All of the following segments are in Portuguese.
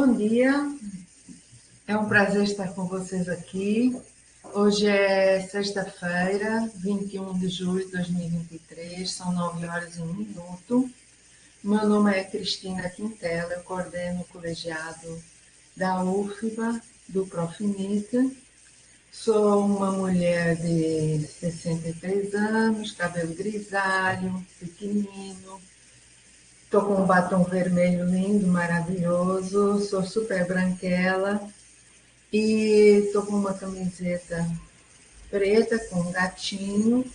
Bom dia, é um prazer estar com vocês aqui. Hoje é sexta-feira, 21 de julho de 2023, são 9 horas e 1 minuto. Meu nome é Cristina Quintela, eu coordeno o colegiado da UFBA, do Profinit. Sou uma mulher de 63 anos, cabelo grisalho, pequenino. Estou com um batom vermelho lindo, maravilhoso, sou super branquela e estou com uma camiseta preta com um gatinho,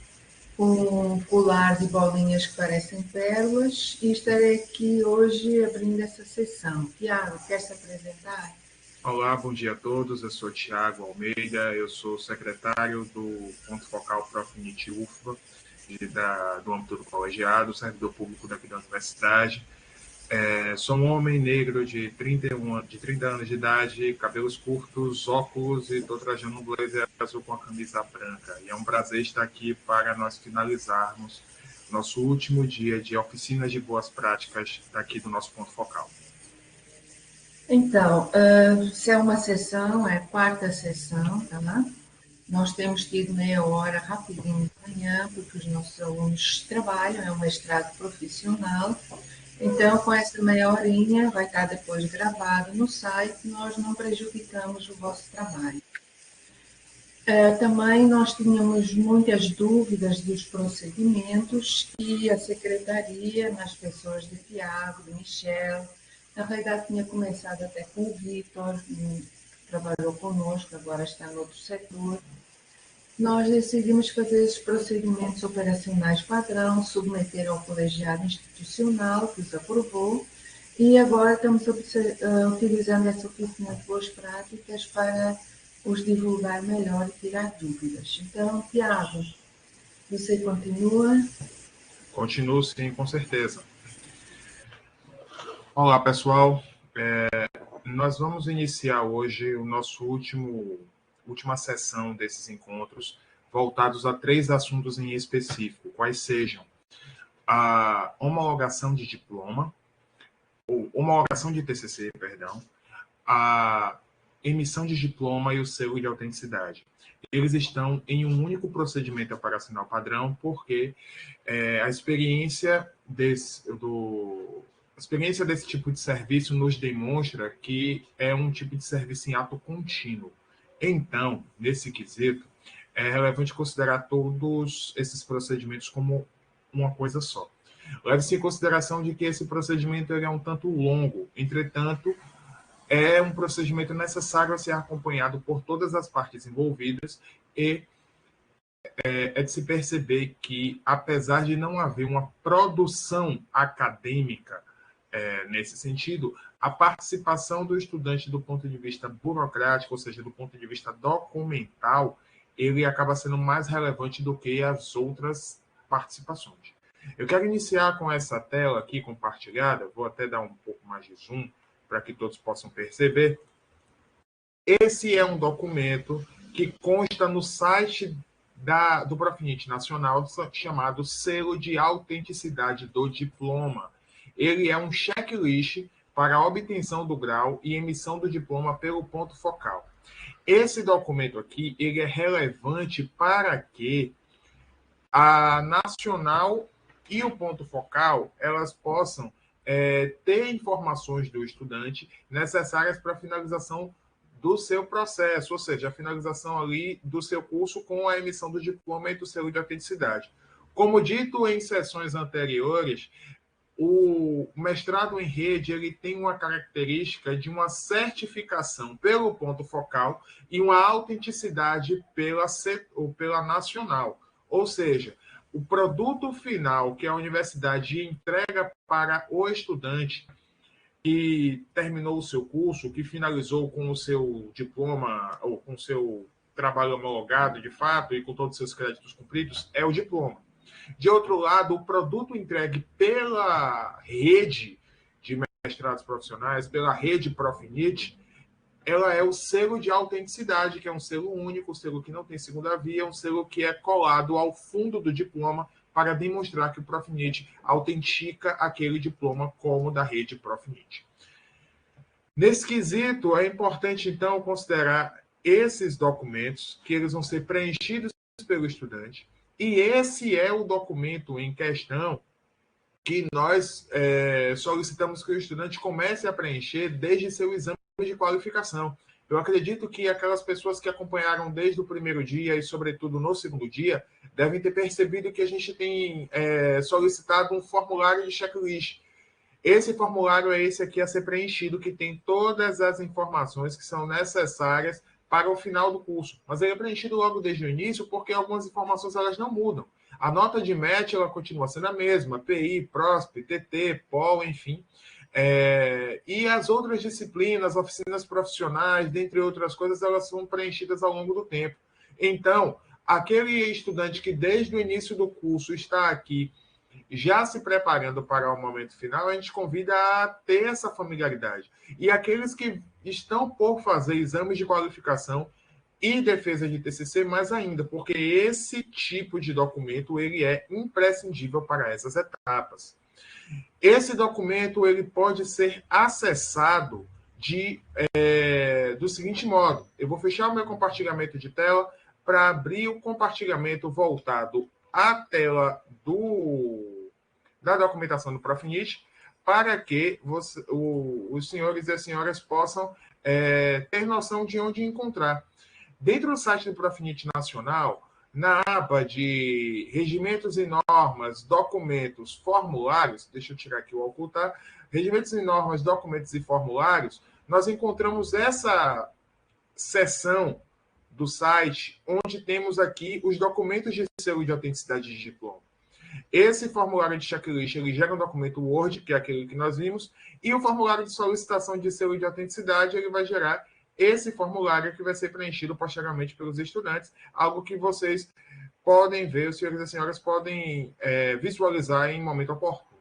com um colar de bolinhas que parecem pérolas e estarei aqui hoje abrindo essa sessão. Tiago, quer se apresentar? Olá, bom dia a todos. Eu sou Tiago Almeida, eu sou secretário do Ponto Focal Profinit UFBA, do âmbito do colegiado, servidor público daqui da universidade. Sou um homem negro de 30 anos de idade, cabelos curtos, óculos e estou trajando um blazer azul com a camisa branca. E é um prazer estar aqui para nós finalizarmos nosso último dia de oficinas de boas práticas daqui do nosso ponto focal. Então, se é uma sessão, é a quarta sessão, tá lá? Nós temos tido meia hora rapidinho de manhã, porque os nossos alunos trabalham, é um mestrado profissional. Então, com essa meia horinha, vai estar depois gravado no site, nós não prejudicamos o vosso trabalho. Também nós tínhamos muitas dúvidas dos procedimentos e a secretaria, nas pessoas de Tiago, de Michel, na realidade tinha começado até com o Vitor, que trabalhou conosco, agora está no outro setor. Nós decidimos fazer esses procedimentos operacionais padrão, submeter ao colegiado institucional, que os aprovou, e agora estamos utilizando essa oficina de boas práticas para os divulgar melhor e tirar dúvidas. Então, Tiago, você continua? Continuo sim, com certeza. Olá, pessoal. Nós vamos iniciar hoje o nosso última sessão desses encontros, voltados a 3 assuntos em específico, quais sejam a homologação de diploma, ou homologação de TCC, perdão, a emissão de diploma e o selo de autenticidade. Eles estão em um único procedimento operacional padrão, porque a experiência desse tipo de serviço nos demonstra que é um tipo de serviço em ato contínuo. Então, nesse quesito, é relevante considerar todos esses procedimentos como uma coisa só. Leve-se em consideração de que esse procedimento ele é um tanto longo, entretanto, é um procedimento necessário a ser acompanhado por todas as partes envolvidas e é de se perceber que, apesar de não haver uma produção acadêmica nesse sentido, a participação do estudante do ponto de vista burocrático, ou seja, do ponto de vista documental, ele acaba sendo mais relevante do que as outras participações. Eu quero iniciar com essa tela aqui compartilhada, vou até dar um pouco mais de zoom para que todos possam perceber. Esse é um documento que consta no site do Profinit Nacional, chamado Selo de Autenticidade do Diploma. Ele é um checklist para a obtenção do grau e emissão do diploma pelo ponto focal. Esse documento aqui, ele é relevante para que a Nacional e o ponto focal, elas possam ter informações do estudante necessárias para a finalização do seu processo, ou seja, a finalização ali do seu curso com a emissão do diploma e do selo de autenticidade. Como dito em sessões anteriores, o mestrado em rede ele tem uma característica de uma certificação pelo ponto focal e uma autenticidade pela nacional. Ou seja, o produto final que a universidade entrega para o estudante que terminou o seu curso, que finalizou com o seu diploma ou com o seu trabalho homologado de fato e com todos os seus créditos cumpridos, é o diploma. De outro lado, o produto entregue pela rede de mestrados profissionais, pela rede Profinit, ela é o selo de autenticidade, que é um selo único, um selo que não tem segunda via, um selo que é colado ao fundo do diploma para demonstrar que o Profinit autentica aquele diploma como da rede Profinit. Nesse quesito, é importante, então, considerar esses documentos, que eles vão ser preenchidos pelo estudante, e esse é o documento em questão que nós solicitamos que o estudante comece a preencher desde seu exame de qualificação. Eu acredito que aquelas pessoas que acompanharam desde o primeiro dia e, sobretudo, no segundo dia, devem ter percebido que a gente tem solicitado um formulário de checklist. Esse formulário é esse aqui a ser preenchido, que tem todas as informações que são necessárias para o final do curso. Mas ele é preenchido logo desde o início, porque algumas informações elas não mudam. A nota de MET ela continua sendo a mesma, PI, PROSP, TT, POL, enfim. E as outras disciplinas, oficinas profissionais, dentre outras coisas, elas são preenchidas ao longo do tempo. Então, aquele estudante que desde o início do curso está aqui já se preparando para o momento final, a gente convida a ter essa familiaridade. E aqueles que estão por fazer exames de qualificação e defesa de TCC, mais ainda, porque esse tipo de documento ele é imprescindível para essas etapas. Esse documento ele pode ser acessado do seguinte modo. Eu vou fechar o meu compartilhamento de tela para abrir o compartilhamento voltado à tela da documentação do Profinit, para que os senhores e as senhoras possam ter noção de onde encontrar. Dentro do site do Profinit Nacional, na aba de regimentos e normas, documentos, formulários, deixa eu tirar aqui o ocultar, regimentos e normas, documentos e formulários, nós encontramos essa seção do site onde temos aqui os documentos de selo de autenticidade de diploma. Esse formulário de checklist ele gera um documento Word, que é aquele que nós vimos, e o formulário de solicitação de selo de autenticidade ele vai gerar esse formulário que vai ser preenchido posteriormente pelos estudantes, algo que vocês podem ver, os senhores e as senhoras podem visualizar em momento oportuno.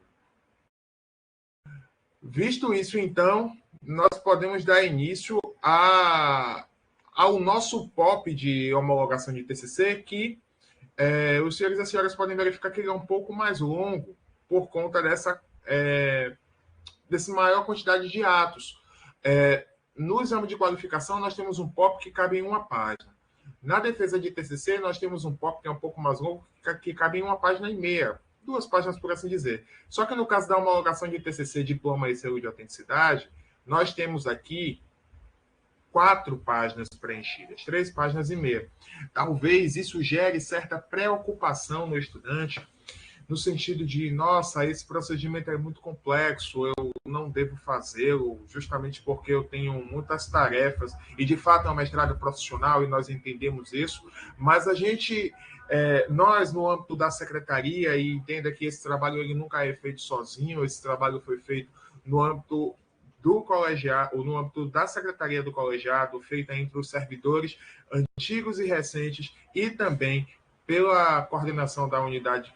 Visto isso, então, nós podemos dar início ao nosso POP de homologação de TCC, que os senhores e as senhoras podem verificar que ele é um pouco mais longo por conta dessa maior quantidade de atos. No exame de qualificação, nós temos um POP que cabe em uma página. Na defesa de TCC, nós temos um POP que é um pouco mais longo, que cabe em uma página e meia. 2 páginas, por assim dizer. Só que no caso da homologação de TCC, diploma e selo de autenticidade, nós temos aqui 4 páginas preenchidas, 3 páginas e meia. Talvez isso gere certa preocupação no estudante, no sentido de, nossa, esse procedimento é muito complexo, eu não devo fazê-lo, justamente porque eu tenho muitas tarefas, e de fato é um mestrado profissional, e nós entendemos isso, mas a gente, nós, no âmbito da secretaria, e entenda que esse trabalho ele nunca é feito sozinho, esse trabalho foi feito no âmbito do colegiado, ou no âmbito da secretaria do colegiado, feita entre os servidores antigos e recentes, e também pela coordenação da unidade,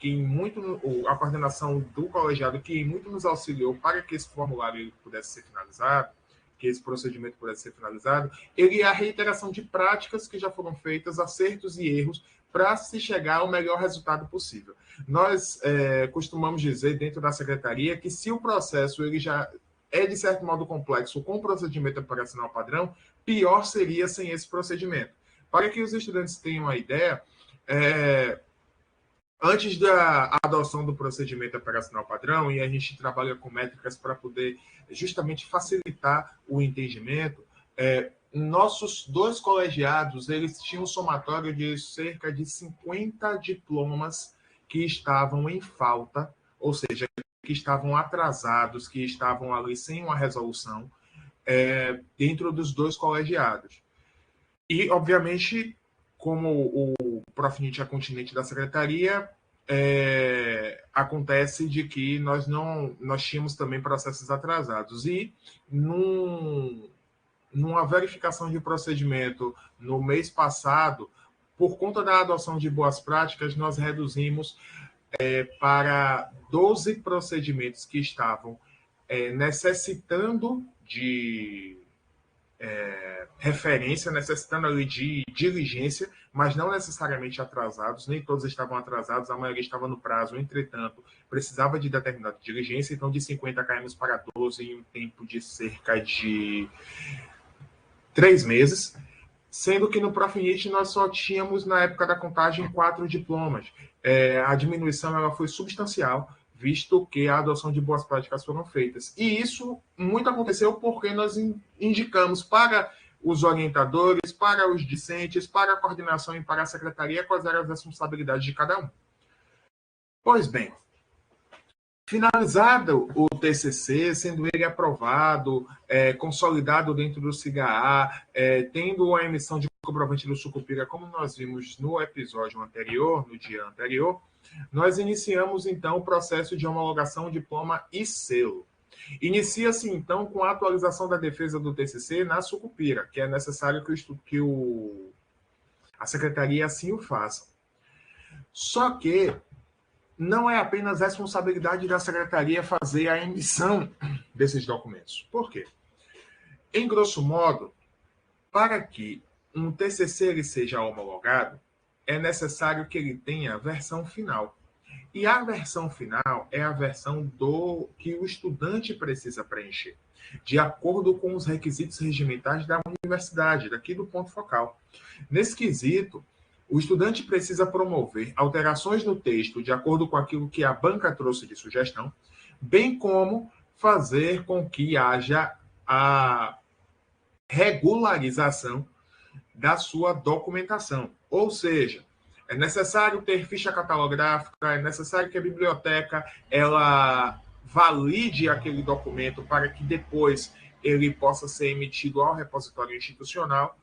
a coordenação do colegiado, que muito nos auxiliou para que esse formulário pudesse ser finalizado, que esse procedimento pudesse ser finalizado, ele é a reiteração de práticas que já foram feitas, acertos e erros, para se chegar ao melhor resultado possível. Nós costumamos dizer, dentro da secretaria, que se o processo ele já é, de certo modo, complexo com o procedimento operacional padrão, pior seria sem esse procedimento. Para que os estudantes tenham uma ideia, antes da adoção do procedimento operacional padrão, e a gente trabalha com métricas para poder justamente facilitar o entendimento, nossos 2 colegiados eles tinham um somatório de cerca de 50 diplomas que estavam em falta, ou seja, que estavam atrasados, que estavam ali sem uma resolução, dentro dos 2 colegiados. E, obviamente, como o Profinit é continente da secretaria, acontece de que nós tínhamos também processos atrasados. E, numa verificação de procedimento no mês passado, por conta da adoção de boas práticas, nós reduzimos para 12 procedimentos que estavam necessitando de referência, necessitando ali de diligência, mas não necessariamente atrasados, nem todos estavam atrasados, a maioria estava no prazo, entretanto, precisava de determinada diligência, então de 50 km para 12 em um tempo de cerca de 3 meses, sendo que no Profinit nós só tínhamos, na época da contagem, 4 diplomas. A diminuição ela foi substancial, visto que a adoção de boas práticas foram feitas. E isso muito aconteceu porque nós indicamos para os orientadores, para os discentes, para a coordenação e para a secretaria quais eram as responsabilidades de cada um. Pois bem, finalizado o TCC, sendo ele aprovado, consolidado dentro do SIGA-A, tendo a emissão de comprovante do Sucupira, como nós vimos no episódio anterior, no dia anterior, nós iniciamos, então, o processo de homologação, diploma e selo. Inicia-se, então, com a atualização da defesa do TCC na Sucupira, que é necessário que a secretaria assim o faça. Só que não é apenas responsabilidade da secretaria fazer a emissão desses documentos. Por quê? Em grosso modo, para que um TCC ele seja homologado, é necessário que ele tenha a versão final. E a versão final é a versão do que o estudante precisa preencher, de acordo com os requisitos regimentais da universidade, daqui do ponto focal. Nesse quesito, o estudante precisa promover alterações no texto de acordo com aquilo que a banca trouxe de sugestão, bem como fazer com que haja a regularização da sua documentação. Ou seja, é necessário ter ficha catalográfica, é necessário que a biblioteca ela valide aquele documento para que depois ele possa ser emitido ao repositório institucional.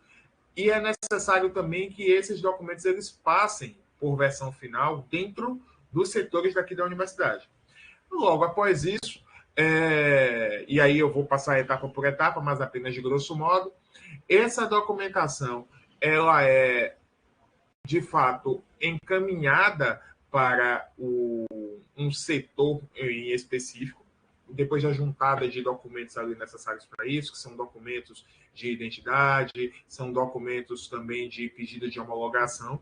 E é necessário também que esses documentos eles passem por versão final dentro dos setores daqui da universidade. Logo após isso, e aí eu vou passar etapa por etapa, mas apenas de grosso modo, essa documentação ela é, de fato, encaminhada para um setor em específico, depois da juntada de documentos ali necessários para isso, que são documentos de identidade, são documentos também de pedido de homologação,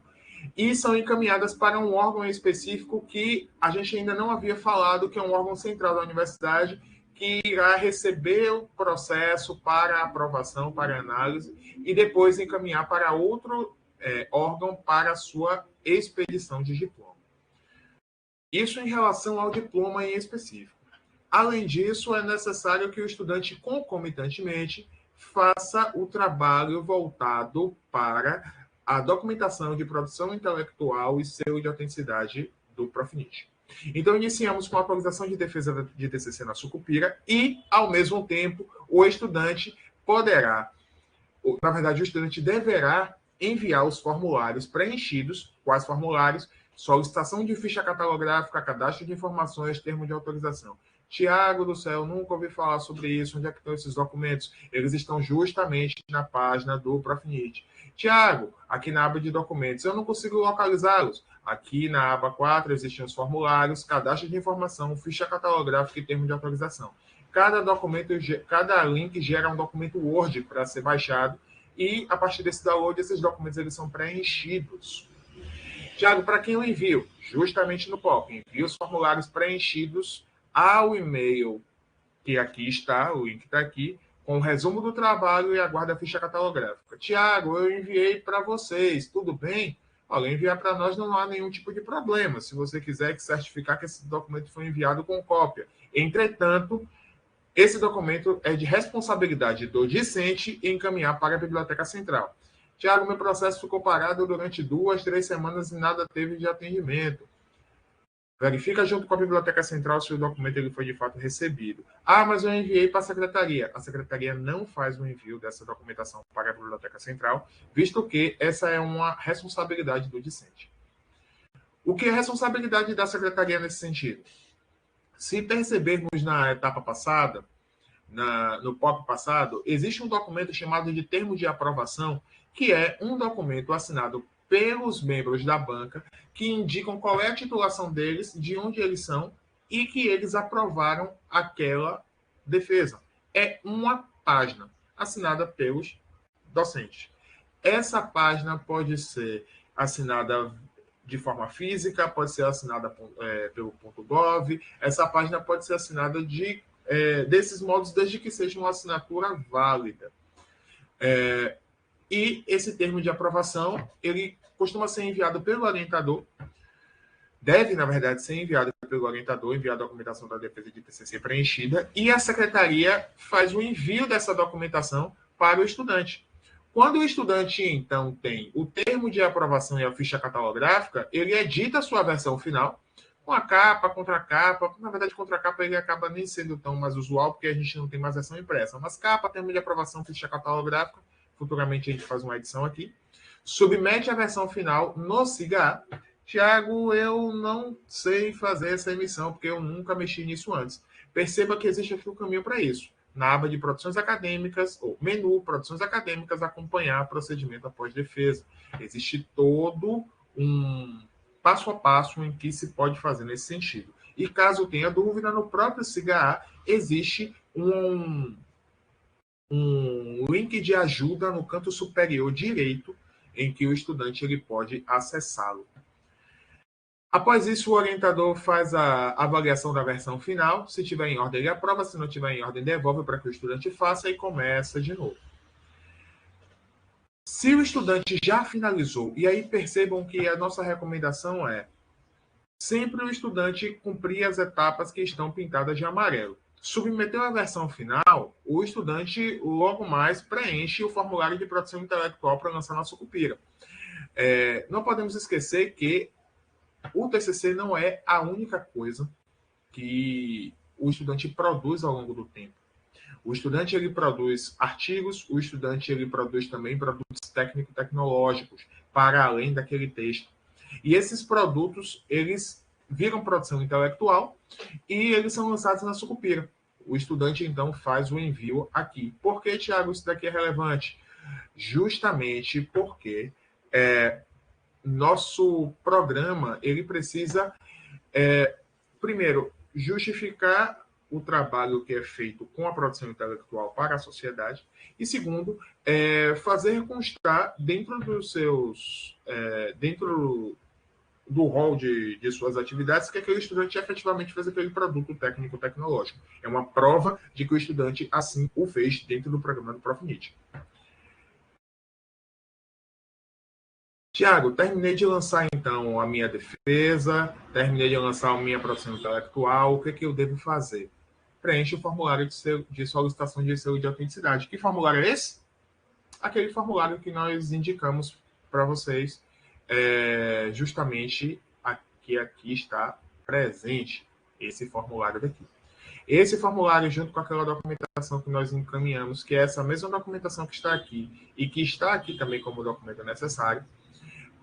e são encaminhadas para um órgão específico que a gente ainda não havia falado, que é um órgão central da universidade, que irá receber o processo para aprovação, para análise, e depois encaminhar para outro órgão para a sua expedição de diploma. Isso em relação ao diploma em específico. Além disso, é necessário que o estudante, concomitantemente, faça o trabalho voltado para a documentação de produção intelectual e selo de autenticidade do Profinit. Então, iniciamos com a atualização de defesa de TCC na Sucupira e, ao mesmo tempo, o estudante poderá, na verdade, o estudante deverá enviar os formulários preenchidos. Quais formulários? Solicitação de ficha catalográfica, cadastro de informações, termo de autorização. Tiago do céu, nunca ouvi falar sobre isso. Onde é que estão esses documentos? Eles estão justamente na página do Profinit. Tiago, aqui na aba de documentos, eu não consigo localizá-los. Aqui na aba 4 existem os formulários, cadastro de informação, ficha catalográfica e termo de autorização. Cada documento, cada link gera um documento Word para ser baixado e, a partir desse download, esses documentos eles são preenchidos. Tiago, para quem eu envio? Justamente no POC. Envio os formulários preenchidos ao e-mail que aqui está, o link está aqui, com o resumo do trabalho e aguarda a ficha catalográfica. Tiago, eu enviei para vocês, tudo bem? Olha, enviar para nós não há nenhum tipo de problema, se você quiser certificar que esse documento foi enviado com cópia. Entretanto, esse documento é de responsabilidade do discente encaminhar para a Biblioteca Central. Tiago, meu processo ficou parado durante 2, 3 semanas e nada teve de atendimento. Verifica junto com a Biblioteca Central se o documento ele foi de fato recebido. Ah, mas eu enviei para a Secretaria. A Secretaria não faz o envio dessa documentação para a Biblioteca Central, visto que essa é uma responsabilidade do discente. O que é responsabilidade da Secretaria nesse sentido? Se percebermos na etapa passada, no POP passado, existe um documento chamado de termo de aprovação, que é um documento assinado pelos membros da banca, que indicam qual é a titulação deles, de onde eles são e que eles aprovaram aquela defesa. É uma página assinada pelos docentes. Essa página pode ser assinada de forma física, pode ser assinada pelo .gov, essa página pode ser assinada desses modos, desde que seja uma assinatura válida. E esse termo de aprovação, ele costuma ser enviado pelo orientador, deve, na verdade, ser enviado pelo orientador, enviar a documentação da defesa de TCC preenchida, e a secretaria faz o envio dessa documentação para o estudante. Quando o estudante, então, tem o termo de aprovação e a ficha catalográfica, ele edita a sua versão final, com a capa, contracapa. Na verdade, contracapa ele acaba nem sendo tão mais usual, porque a gente não tem mais versão impressa. Mas capa, termo de aprovação, ficha catalográfica, futuramente a gente faz uma edição aqui, submete a versão final no SIGA. Tiago, eu não sei fazer essa emissão, porque eu nunca mexi nisso antes. Perceba que existe aqui um caminho para isso. Na aba de produções acadêmicas, ou menu, produções acadêmicas, acompanhar procedimento após defesa. Existe todo um passo a passo em que se pode fazer nesse sentido. E caso tenha dúvida, no próprio SIGA existe um link de ajuda no canto superior direito, em que o estudante ele pode acessá-lo. Após isso, o orientador faz a avaliação da versão final. Se estiver em ordem, ele aprova. Se não estiver em ordem, devolve para que o estudante faça e começa de novo. Se o estudante já finalizou, e aí percebam que a nossa recomendação é sempre o estudante cumprir as etapas que estão pintadas de amarelo. Submeteu a versão final, o estudante logo mais preenche o formulário de produção intelectual para lançar na Sucupira. Não podemos esquecer que o TCC não é a única coisa que o estudante produz ao longo do tempo. O estudante ele produz artigos, o estudante ele produz também produtos técnico-tecnológicos para além daquele texto. E esses produtos, eles viram produção intelectual e eles são lançados na Sucupira. O estudante, então, faz o envio aqui. Por que, Tiago, isso daqui é relevante? Justamente porque nosso programa ele precisa, primeiro, justificar o trabalho que é feito com a produção intelectual para a sociedade e, segundo, fazer constar dentro dos seus, dentro do rol de suas atividades que aquele estudante efetivamente fez aquele produto técnico-tecnológico. É uma prova de que o estudante assim o fez dentro do programa do Profnit. Tiago, terminei de lançar, então, a minha defesa, terminei de lançar a minha produção intelectual, o que é que eu devo fazer? Preenche o formulário de solicitação de selo de autenticidade. Que formulário é esse? Aquele formulário que nós indicamos para vocês, justamente aqui está presente esse formulário daqui. Esse formulário, junto com aquela documentação que nós encaminhamos, que é essa mesma documentação que está aqui e que está aqui também como documento necessário,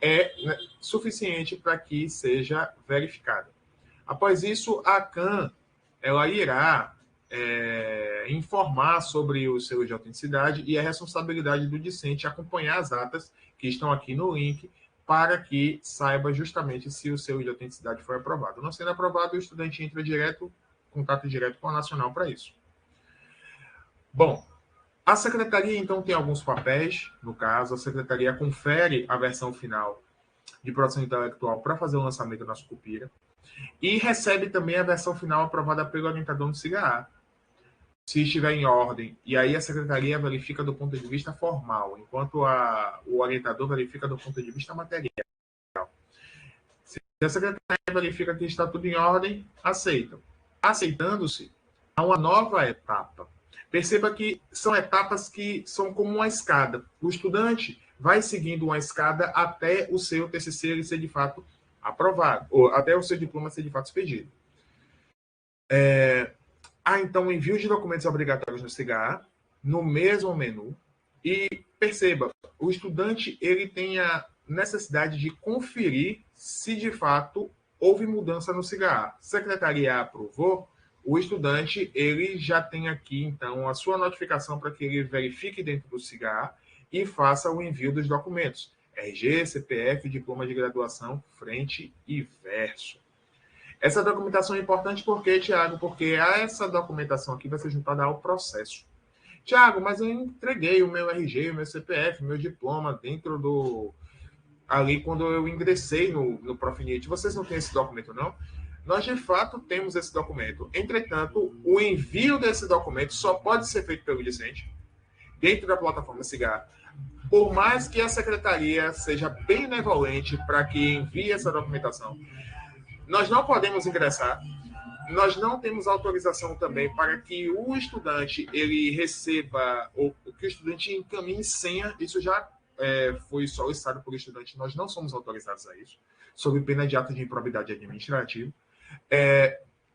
é suficiente para que seja verificada. Após isso, a CAN ela irá informar sobre o selo de autenticidade e a responsabilidade do discente acompanhar as atas que estão aqui no link para que saiba justamente se o selo de autenticidade foi aprovado. Não sendo aprovado, o estudante entra contato direto com a Nacional para isso. Bom, a secretaria, então, tem alguns papéis. No caso, a secretaria confere a versão final de produção intelectual para fazer o lançamento na Sucupira e recebe também a versão final aprovada pelo orientador do SIGA, se estiver em ordem. E aí a secretaria verifica do ponto de vista formal, enquanto o orientador verifica do ponto de vista material. Se a secretaria verifica que está tudo em ordem, aceita. Aceitando-se, há uma nova etapa. Perceba que são etapas que são como uma escada. O estudante vai seguindo uma escada até o seu TCC ele ser de fato aprovado, ou até o seu diploma ser de fato expedido. Há, então, envio de documentos obrigatórios no SIGA, no mesmo menu, e perceba, o estudante ele tem a necessidade de conferir se de fato houve mudança no SIGA. A secretaria aprovou, o estudante ele já tem aqui, então, a sua notificação para que ele verifique dentro do SIGA e faça o envio dos documentos. RG, CPF, diploma de graduação, frente e verso. Essa documentação é importante por quê, Tiago? Porque essa documentação aqui vai ser juntada ao processo. Tiago, mas eu entreguei o meu RG, o meu CPF, o meu diploma dentro ali quando eu ingressei no Profinit. Vocês não têm esse documento, não? Nós, de fato, temos esse documento. Entretanto, o envio desse documento só pode ser feito pelo discente dentro da plataforma Cigar. Por mais que a secretaria seja benevolente para que envie essa documentação, nós não podemos ingressar. Nós não temos autorização também para que o estudante ele receba, ou que o estudante encaminhe senha. Isso já foi solicitado por estudante. Nós não somos autorizados a isso, sob pena de ato de improbidade administrativa.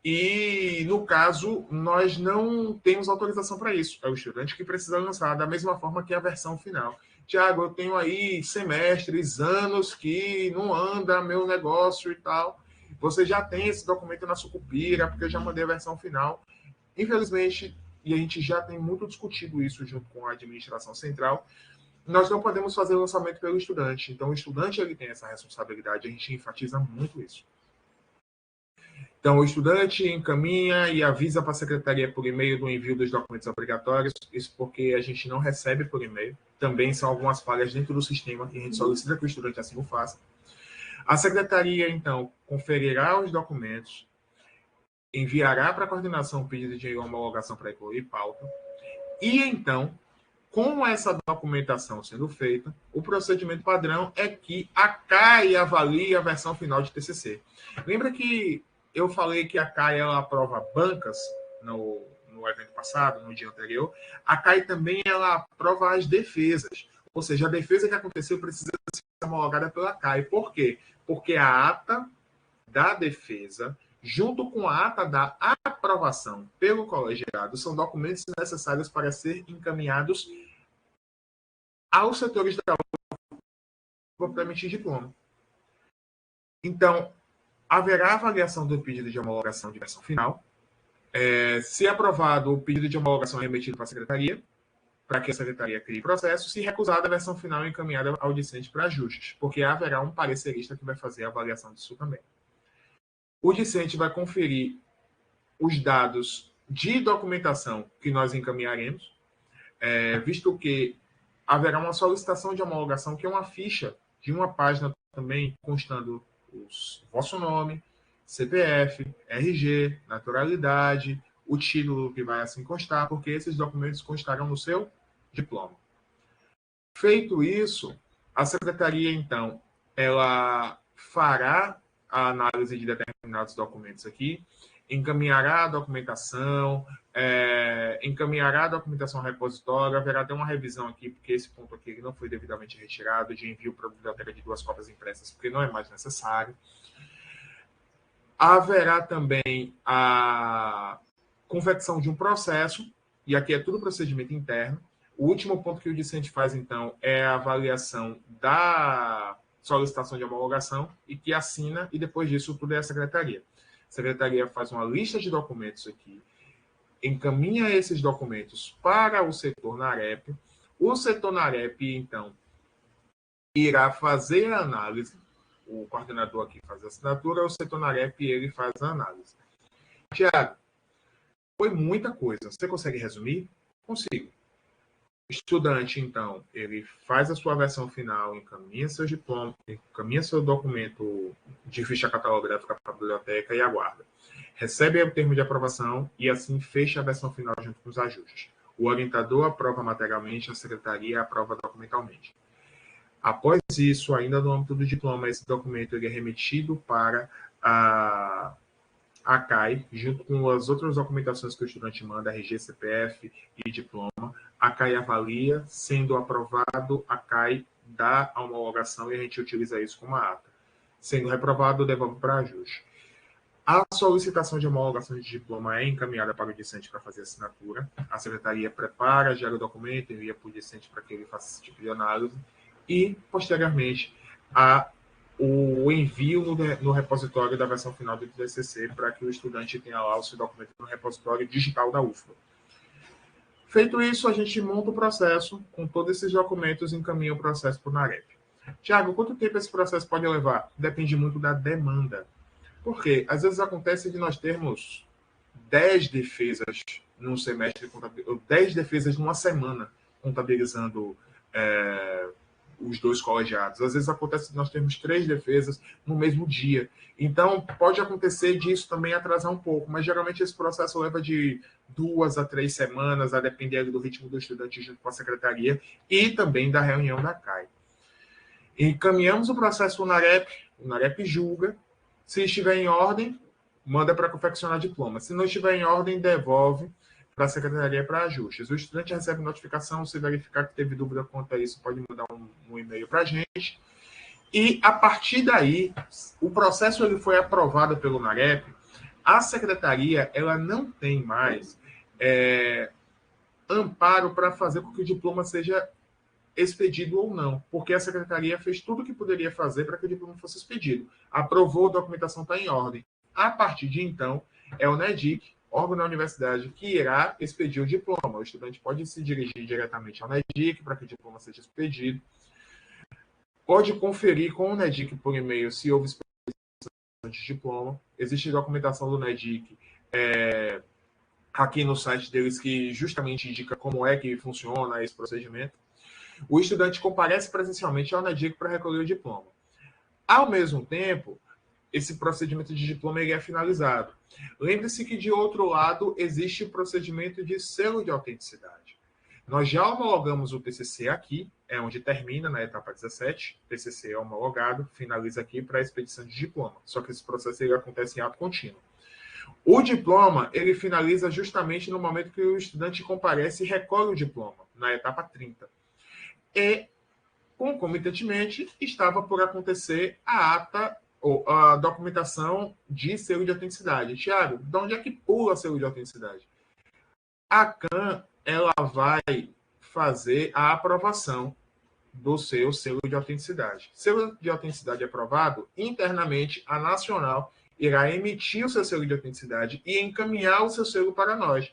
E, no caso, nós não temos autorização para isso. É o estudante que precisa lançar, da mesma forma que a versão final. Tiago, eu tenho aí semestres, anos que não anda meu negócio e tal. Você já tem esse documento na Sucupira, porque eu já mandei a versão final. Infelizmente, e a gente já tem muito discutido isso junto com a administração central, nós não podemos fazer o lançamento pelo estudante. Então, o estudante ele tem essa responsabilidade, a gente enfatiza muito isso. Então, o estudante encaminha e avisa para a secretaria por e-mail do envio dos documentos obrigatórios, isso porque a gente não recebe por e-mail. Também são algumas falhas dentro do sistema que a gente solicita que o estudante assim o faça. A secretaria, então, conferirá os documentos, enviará para a coordenação o pedido de homologação para incluir pauta, e então, com essa documentação sendo feita, o procedimento padrão é que a CAI avalie a versão final de TCC. Lembra que eu falei que a CAI ela aprova bancas no evento passado, no dia anterior? A CAI também ela aprova as defesas. Ou seja, a defesa que aconteceu precisa ser homologada pela CAI. Por quê? Porque a ata da defesa, junto com a ata da aprovação pelo colegiado, são documentos necessários para ser encaminhados aos setores da UFBA para emitir diploma. Então, haverá avaliação do pedido de homologação de versão final. Se aprovado, o pedido de homologação é remetido para a secretaria, para que a secretaria crie processo. Se recusada, a versão final é encaminhada ao discente para ajustes, porque haverá um parecerista que vai fazer a avaliação disso também. O discente vai conferir os dados de documentação que nós encaminharemos, visto que haverá uma solicitação de homologação, que é uma ficha de uma página também constando o vosso nome, CPF, RG, naturalidade, o título que vai assim constar, porque esses documentos constarão no seu diploma. Feito isso, a secretaria, então, ela fará a análise de determinados documentos aqui, encaminhará a documentação, encaminhará a documentação ao repositório, haverá até uma revisão aqui, porque esse ponto aqui não foi devidamente retirado, de envio para a biblioteca de 2 cópias impressas, porque não é mais necessário. Haverá também a confecção de um processo, e aqui é tudo procedimento interno. O último ponto que o discente faz, então, é a avaliação da solicitação de homologação, e que assina, e depois disso tudo é a secretaria. A secretaria faz uma lista de documentos aqui, encaminha esses documentos para o setor NAREP. O setor NAREP, então, irá fazer a análise. O coordenador aqui faz a assinatura, o setor NAREP ele faz a análise. Tiago, foi muita coisa. Você consegue resumir? Consigo. O estudante, então, ele faz a sua versão final, encaminha seu diploma, encaminha seu documento de ficha catalográfica para a biblioteca e aguarda. Recebe o termo de aprovação e, assim, fecha a versão final junto com os ajustes. O orientador aprova materialmente, a secretaria aprova documentalmente. Após isso, ainda no âmbito do diploma, esse documento ele é remetido para a CAI, junto com as outras documentações que o estudante manda, RG, CPF e diploma. A CAI avalia, sendo aprovado, a CAI dá a homologação e a gente utiliza isso como ata. Sendo reprovado, devolve para ajuste. A solicitação de homologação de diploma é encaminhada para o discente para fazer assinatura. A secretaria prepara, gera o documento, envia para o discente para que ele faça esse tipo de análise. E, posteriormente, o envio no repositório da versão final do TCC para que o estudante tenha lá o seu documento no repositório digital da UFBA. Feito isso, a gente monta o processo com todos esses documentos e encaminha o processo para o NAREP. Tiago, quanto tempo esse processo pode levar? Depende muito da demanda. Por quê? Às vezes acontece de nós termos 10 defesas num semestre, 10 defesas numa semana, contabilizando os dois colegiados. Às vezes acontece que nós temos 3 defesas no mesmo dia. Então, pode acontecer disso também atrasar um pouco, mas geralmente esse processo leva de 2 a 3 semanas, a depender do ritmo do estudante junto com a secretaria e também da reunião da CAI. Encaminhamos o processo para o NAREP julga, se estiver em ordem, manda para confeccionar diploma. Se não estiver em ordem, devolve para a secretaria para ajustes. O estudante recebe notificação, se verificar que teve dúvida quanto a isso, pode mandar um e-mail para a gente. E, a partir daí, o processo ele foi aprovado pelo NAREP, a secretaria ela não tem mais amparo para fazer com que o diploma seja expedido ou não, porque a secretaria fez tudo o que poderia fazer para que o diploma fosse expedido. Aprovou, a documentação está em ordem. A partir de então, é o NEDIC, órgão da universidade, que irá expedir o diploma. O estudante pode se dirigir diretamente ao NEDIC para que o diploma seja expedido. Pode conferir com o NEDIC por e-mail se houve expedição de diploma. Existe documentação do NEDIC aqui no site deles que justamente indica como é que funciona esse procedimento. O estudante comparece presencialmente ao NEDIC para recolher o diploma. Ao mesmo tempo, esse procedimento de diploma ele é finalizado. Lembre-se que, de outro lado, existe o procedimento de selo de autenticidade. Nós já homologamos o TCC aqui, é onde termina na etapa 17. O TCC é homologado, finaliza aqui para a expedição de diploma. Só que esse processo ele acontece em ato contínuo. O diploma ele finaliza justamente no momento que o estudante comparece e recolhe o diploma, na etapa 30. E, concomitantemente, estava por acontecer a ata ou a documentação de selo de autenticidade. Tiago, de onde é que pula selo de autenticidade? A CAN ela vai fazer a aprovação do seu selo de autenticidade. Selo de autenticidade aprovado, internamente, a Nacional irá emitir o seu selo de autenticidade e encaminhar o seu selo para nós.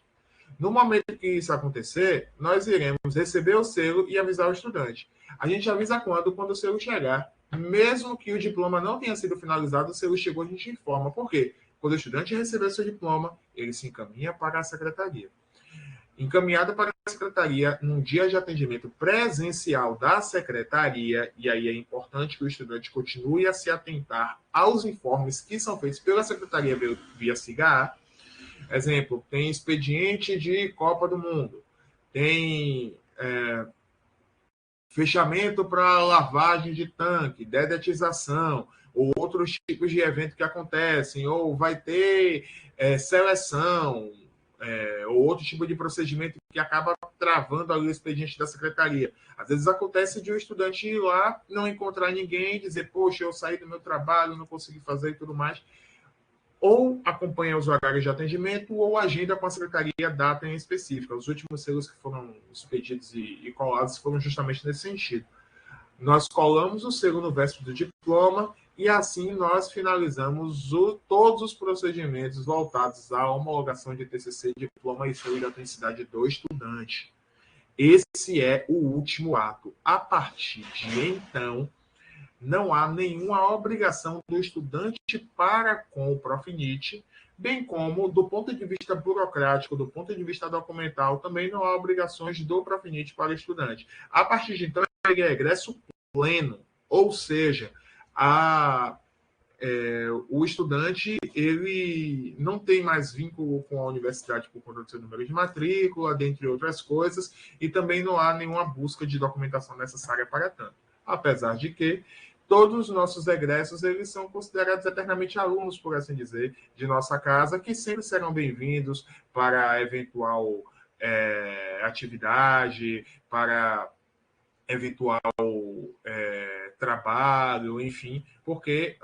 No momento que isso acontecer, nós iremos receber o selo e avisar o estudante. A gente avisa quando o selo chegar. Mesmo que o diploma não tenha sido finalizado, o selo chegou, a gente informa. Por quê? Quando o estudante receber seu diploma, ele se encaminha para a secretaria. Encaminhado para a secretaria, num dia de atendimento presencial da secretaria, e aí é importante que o estudante continue a se atentar aos informes que são feitos pela secretaria via SIGA. Exemplo, tem expediente de Copa do Mundo, tem fechamento para lavagem de tanque, dedetização, ou outros tipos de evento que acontecem, ou vai ter seleção, ou outro tipo de procedimento que acaba travando ali o expediente da secretaria. Às vezes acontece de um estudante ir lá, não encontrar ninguém, dizer, poxa, eu saí do meu trabalho, não consegui fazer e tudo mais. Ou acompanha os horários de atendimento, ou agenda com a secretaria data em específica. Os últimos selos que foram expedidos e colados foram justamente nesse sentido. Nós colamos o selo no véspera do diploma e assim nós finalizamos todos os procedimentos voltados à homologação de TCC, diploma e selo de autenticidade do estudante. Esse é o último ato. A partir de então, não há nenhuma obrigação do estudante para com o Profinit, bem como, do ponto de vista burocrático, do ponto de vista documental, também não há obrigações do Profinit para o estudante. A partir de então, ele é egresso pleno, ou seja, o estudante ele não tem mais vínculo com a universidade por conta do seu número de matrícula, dentre outras coisas, e também não há nenhuma busca de documentação necessária para tanto. Apesar de que todos os nossos egressos eles são considerados eternamente alunos, por assim dizer, de nossa casa, que sempre serão bem-vindos para eventual atividade, para eventual trabalho, enfim, porque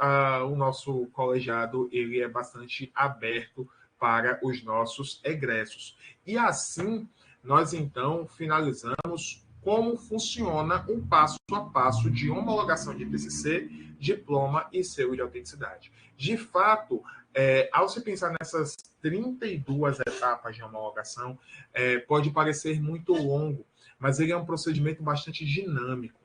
o nosso colegiado ele é bastante aberto para os nossos egressos. E assim, nós então finalizamos como funciona um passo a passo de homologação de TCC, diploma e selo de autenticidade. De fato, ao se pensar nessas 32 etapas de homologação, pode parecer muito longo, mas ele é um procedimento bastante dinâmico.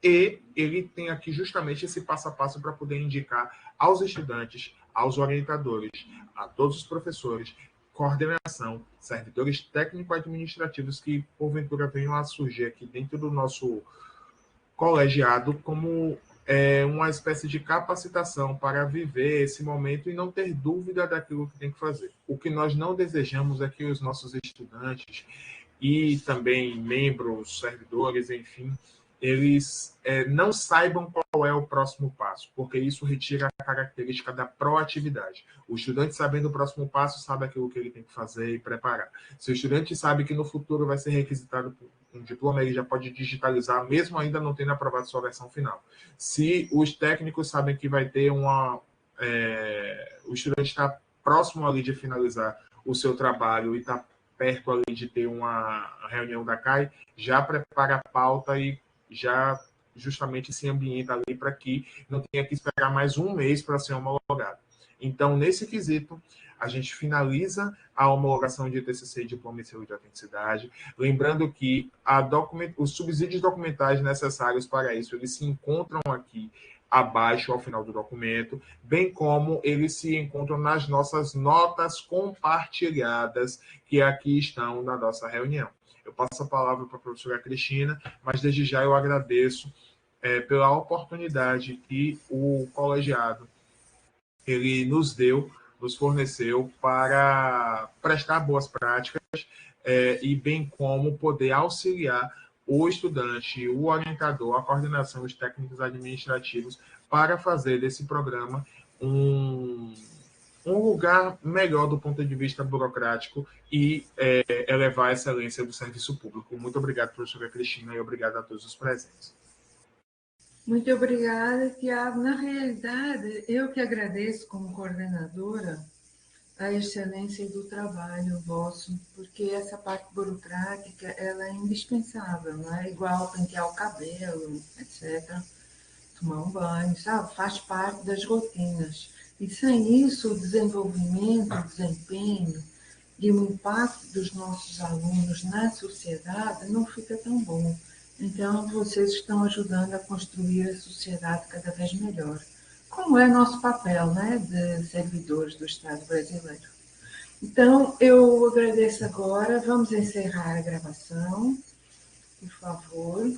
E ele tem aqui justamente esse passo a passo para poder indicar aos estudantes, aos orientadores, a todos os professores, coordenação, servidores técnico-administrativos que, porventura, venham a surgir aqui dentro do nosso colegiado como uma espécie de capacitação para viver esse momento e não ter dúvida daquilo que tem que fazer. O que nós não desejamos é que os nossos estudantes e também membros, servidores, enfim, eles não saibam qual é o próximo passo, porque isso retira a característica da proatividade. O estudante sabendo o próximo passo, sabe aquilo que ele tem que fazer e preparar. Se o estudante sabe que no futuro vai ser requisitado um diploma, ele já pode digitalizar, mesmo ainda não tendo aprovado sua versão final. Se os técnicos sabem que vai ter o estudante está próximo ali de finalizar o seu trabalho e está perto ali de ter uma reunião da CAI, já prepara a pauta e já justamente se ambienta ali para que não tenha que esperar mais um mês para ser homologado. Então, nesse quesito, a gente finaliza a homologação de TCC e diploma em selo de autenticidade, lembrando que os subsídios documentais necessários para isso, eles se encontram aqui abaixo ao final do documento, bem como eles se encontram nas nossas notas compartilhadas, que aqui estão na nossa reunião. Eu passo a palavra para a professora Cristina, mas desde já eu agradeço pela oportunidade que o colegiado ele nos forneceu para prestar boas práticas e bem como poder auxiliar o estudante, o orientador, a coordenação, os técnicos administrativos para fazer desse programa um lugar melhor do ponto de vista burocrático e elevar a excelência do serviço público. Muito obrigado, professora Cristina, e obrigado a todos os presentes. Muito obrigada, Tiago. Na realidade, eu que agradeço como coordenadora a excelência do trabalho vosso, porque essa parte burocrática ela é indispensável, não é? Igual pentear o cabelo, etc., tomar um banho, sabe? Faz parte das rotinas. E sem isso, o desenvolvimento, o desempenho e o impacto dos nossos alunos na sociedade não fica tão bom. Então, vocês estão ajudando a construir a sociedade cada vez melhor, como é nosso papel, né, de servidores do Estado brasileiro. Então, eu agradeço agora. Vamos encerrar a gravação, por favor.